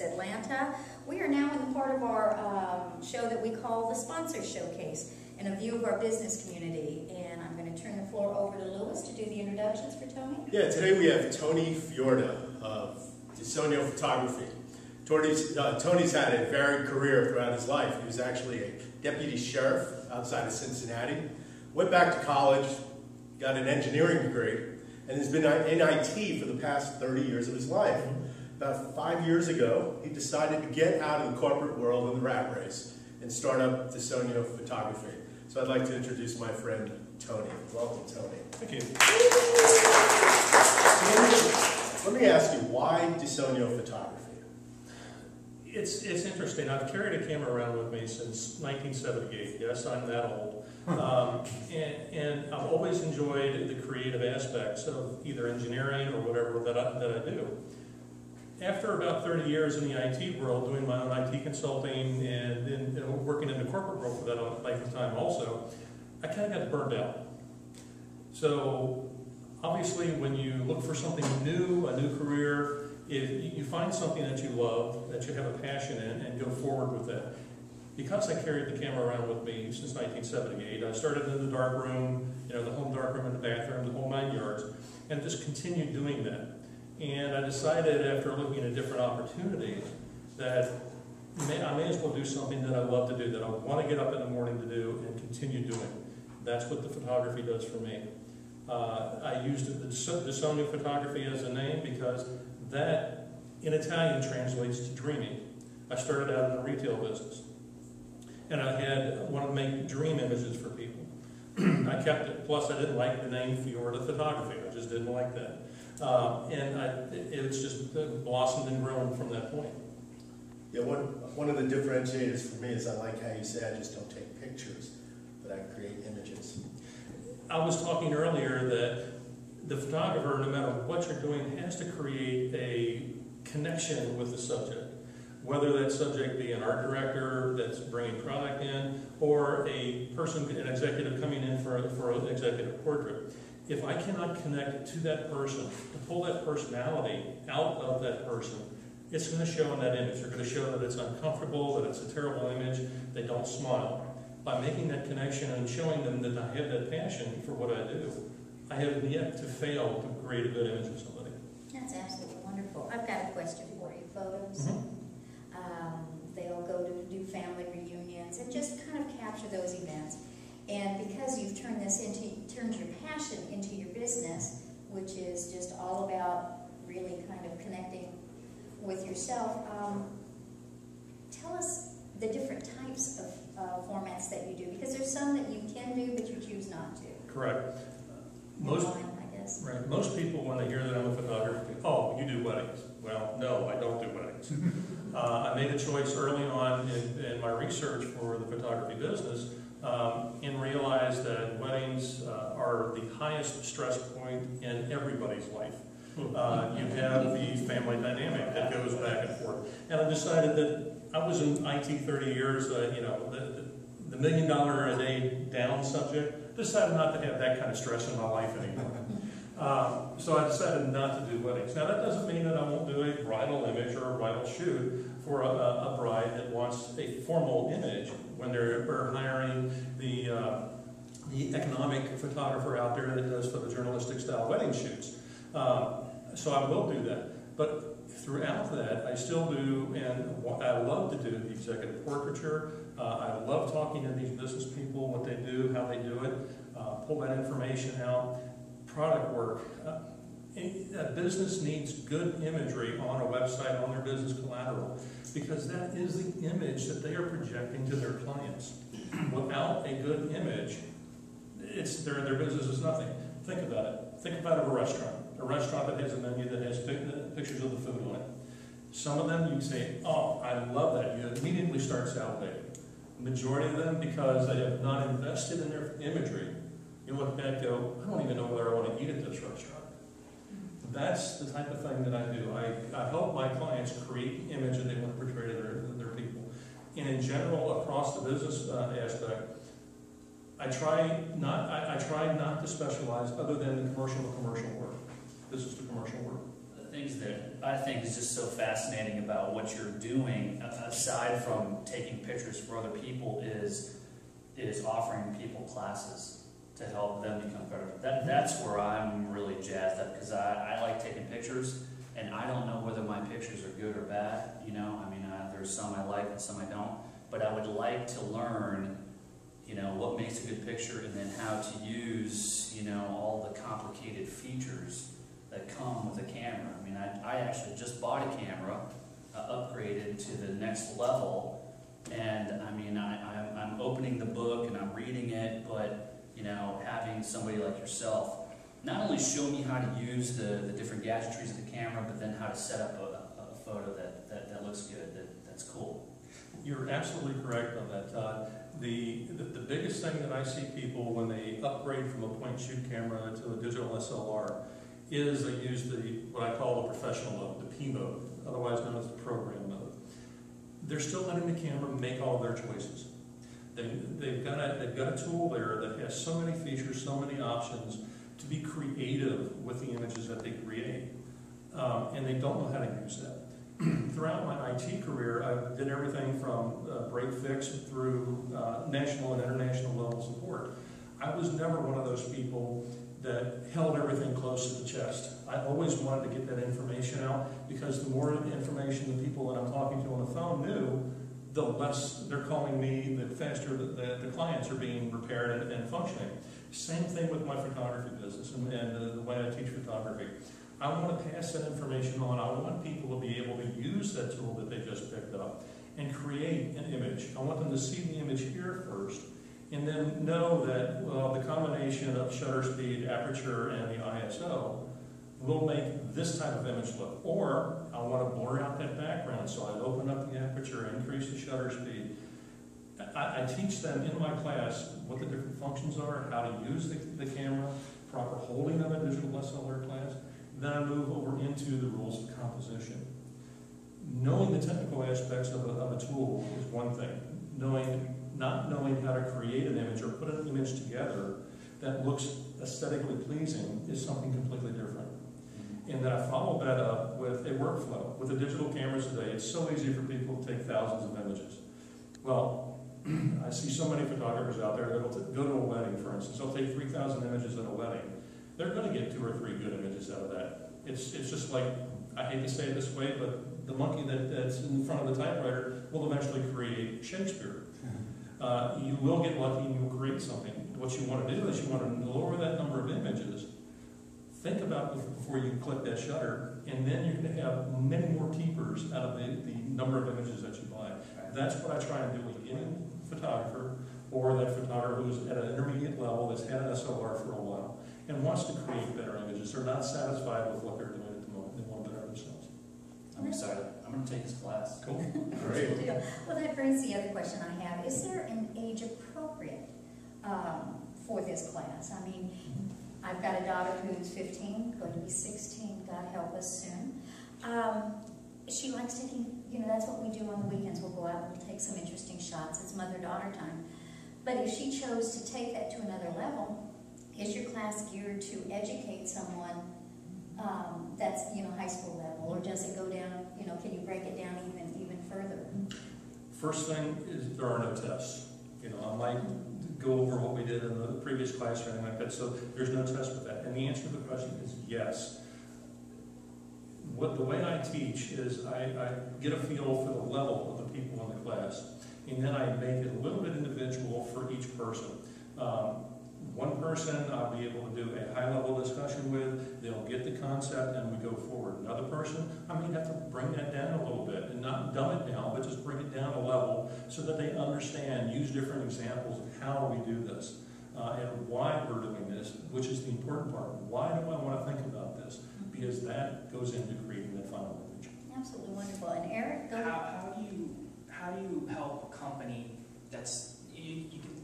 Atlanta. We are now in the part of our show that we call the Sponsor Showcase, and a view of our business community. And I'm going to turn the floor over to Louis to do the introductions for Tony. Yeah, today we have Tony Fiorda of DeSonio Photography. Tony's had a varied career throughout his life. He was actually a deputy sheriff outside of Cincinnati, went back to college, got an engineering degree, and has been in IT for the past 30 years of his life. About 5 years ago, he decided to get out of the corporate world and the rat race and start up DeSonio Photography. So I'd like to introduce my friend Tony. Welcome, Tony. Thank you. So let me ask you, why DeSonio Photography? It's interesting. I've carried a camera around with me since 1978. Yes, I'm that old. And I've always enjoyed the creative aspects of either engineering or whatever that I do. After about 30 years in the IT world, doing my own IT consulting and then working in the corporate world for that length of time also, I kind of got burned out. So obviously when you look for something new, a new career, if you find something that you love, that you have a passion in, and go forward with that. Because I carried the camera around with me since 1978, I started in the dark room, the home dark room and the bathroom, the whole 9 yards, and just continued doing that. And I decided after looking at different opportunities that I may as well do something that I love to do, that I want to get up in the morning to do and continue doing. That's what the photography does for me. I used the DeSonio Photography as a name because that in Italian translates to dreaming. I started out in the retail business, and I wanted to make dream images for people. I kept it. Plus, I didn't like the name Fiorda Photography. I just didn't like that. It's just blossomed and grown from that point. Yeah, one of the differentiators for me is I like how you say I just don't take pictures, but I create images. I was talking earlier that the photographer, no matter what you're doing, has to create a connection with the subject. Whether that subject be an art director that's bringing product in, or an executive coming in for an executive portrait. If I cannot connect to that person, to pull that personality out of that person, it's going to show in that image. They're going to show that it's uncomfortable, that it's a terrible image, they don't smile. By making that connection and showing them that I have that passion for what I do, I have yet to fail to create a good image of somebody. That's absolutely wonderful. I've got a question for you. Photos. They all go to do family reunions and just kind of capture those events. And because you've turned your passion into your business, which is just all about really kind of connecting with yourself, tell us the different types of formats that you do, because there's some that you can do but you choose not to. Correct. I guess. Right. Most people, when they hear that I'm a photographer, think, oh, you do weddings. Well, no, I don't do weddings. I made a choice early on in my research for the photography business and realized that weddings are the highest stress point in everybody's life. You have the family dynamic that goes back and forth. And I decided that I was in IT 30 years, the $1 million a day down subject, decided not to have that kind of stress in my life anymore. So I decided not to do weddings. Now that doesn't mean that I won't do a bridal image or a bridal shoot for a bride that wants a formal image when they're hiring the economic photographer out there that does photojournalistic style wedding shoots. So I will do that. But throughout that, I still do, and I love to do the executive portraiture. I love talking to these business people, what they do, how they do it, pull that information out. Product work. A business needs good imagery on a website, on their business collateral, because that is the image that they are projecting to their clients. Without a good image, their business is nothing. Think about it. Think about a restaurant that has a menu that has pictures of the food on it. Some of them you say, oh, I love that. You immediately start salivating. The majority of them, because they have not invested in their imagery, you look back and go, I don't even know whether I want to eat at this restaurant. That's the type of thing that I do. I help my clients create the image that they want to portray to their people. And in general, across the business aspect, I try not to specialize other than the commercial work. This is the commercial work. things that I think is just so fascinating about what you're doing, aside from taking pictures for other people, is offering people classes to help them become better. That's where I'm really jazzed up, because I like taking pictures, and I don't know whether my pictures are good or bad. You know, I mean, there's some I like and some I don't. But I would like to learn, you know, what makes a good picture, and then how to use, you know, all the complicated features that come with a camera. I mean, I actually just bought a camera, upgraded to the next level, and I mean, I'm opening the book and I'm reading it, but, you know, having somebody like yourself not only show me how to use the different gadgetries of the camera, but then how to set up a photo that looks good, that's cool. You're absolutely correct on that, Todd. The biggest thing that I see people when they upgrade from a point-and-shoot camera to a digital SLR is they use what I call the professional mode, the P mode, otherwise known as the program mode. They're still letting the camera make all of their choices. They've got a tool there that has so many features, so many options to be creative with the images that they create, and they don't know how to use that. Throughout my IT career, I did everything from break fix through national and international level support. I was never one of those people that held everything close to the chest. I always wanted to get that information out, because the more information the people that I'm talking to on the phone knew, the less they're calling me, the faster the clients are being repaired and functioning. Same thing with my photography business and the way I teach photography. I want to pass that information on. I want people to be able to use that tool that they just picked up and create an image. I want them to see the image here first, and then know that the combination of shutter speed, aperture, and the ISO will make this type of image look. Or I want to blur out that background, so I open up the aperture, increase the shutter speed. I teach them in my class what the different functions are, how to use the camera, proper holding of a digital SLR class. Then I move over into the rules of composition. Knowing the technical aspects of a tool is one thing. Not knowing how to create an image or put an image together that looks aesthetically pleasing is something completely different. And then I follow that up with a workflow. With the digital cameras today, it's so easy for people to take thousands of images. Well, I see so many photographers out there that'll go to a wedding, for instance. They'll take 3,000 images at a wedding. They're going to get 2 or 3 good images out of that. It's just like, I hate to say it this way, but the monkey that's in front of the typewriter will eventually create Shakespeare. You will get lucky and you'll create something. What you want to do is you want to lower that number of images. Think about it before you click that shutter, and then you're going to have many more keepers out of the number of images that you buy. That's what I try and do with any photographer, or that photographer who's at an intermediate level that's had an SLR for a while and wants to create better images. They're not satisfied with what they're doing at the moment. They want to better themselves. I'm excited. I'm going to take this class. Cool. Great. Well, that brings the other question I have. Is there an age appropriate for this class? I mean, I've got a daughter who's 15, going to be 16, God help us soon. She likes taking, you know, that's what we do on the weekends. We'll go out and we'll take some interesting shots. It's mother-daughter time. But if she chose to take that to another level, is your class geared to educate someone that's, you know, high school level, or does it go down, you know, can you break it down even further? First thing is there are no tests. You know, I might go over what we did in the previous class or anything like that, so there's no test with that. And the answer to the question is yes. The way I teach is I get a feel for the level of the people in the class, and then I make it a little bit individual for each person. One person I'll be able to do a high-level discussion with, they'll get the concept and we go forward. Another person, I may have to bring that down a little bit and not dumb it down, but just bring it down a level so that they understand, use different examples of how we do this and why we're doing this, which is the important part. Why do I want to think about this? Because that goes into creating that final image. Absolutely wonderful. And Eric, go how do you help a company that's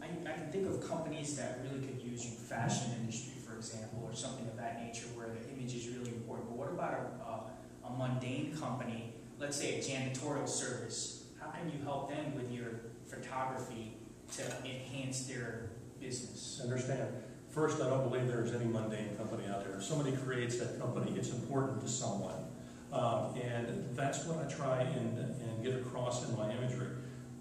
I can think of companies that really could use you, fashion industry, for example, or something of that nature, where the image is really important. But what about a mundane company, let's say a janitorial service? How can you help them with your photography to enhance their business? Understand. First, I don't believe there's any mundane company out there. If somebody creates that company, it's important to someone. And that's what I try and get across in my imagery.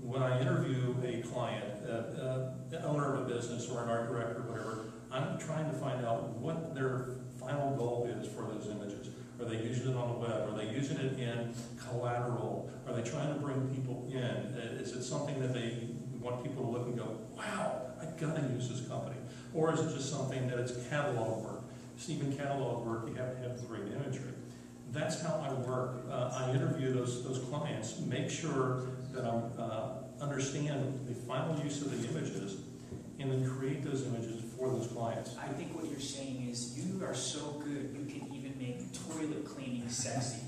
When I interview a client, the owner of a business or an art director, whatever, I'm trying to find out what their final goal is for those images. Are they using it on the web? Are they using it in collateral? Are they trying to bring people in? Is it something that they want people to look and go, wow, I gotta use this company? Or is it just something that it's catalog work? It's even catalog work, you have to have great imagery. That's how I work. I interview those clients, make sure that I understand the final use of the images, and then create those images for those clients. I think what you're saying is you are so good, you can even make toilet cleaning sexy.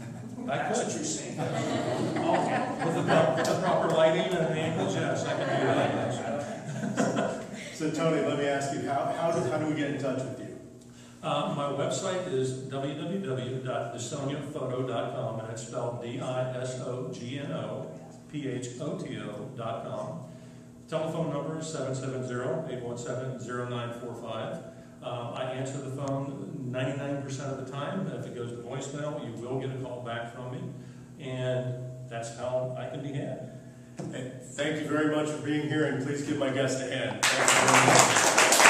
That's what you're saying. Okay. With the proper lighting and the angles, yes, I can do that. So Tony, let me ask you, how do we get in touch with you? My website is www.disoniaphoto.com, and it's spelled DISOGNOPHOTO.com. Telephone number is 770-817-0945. I answer the phone 99% of the time. If it goes to voicemail, you will get a call back from me, and that's how I can be had. Hey, thank you very much for being here, and please give my guest a hand. Thank you very much.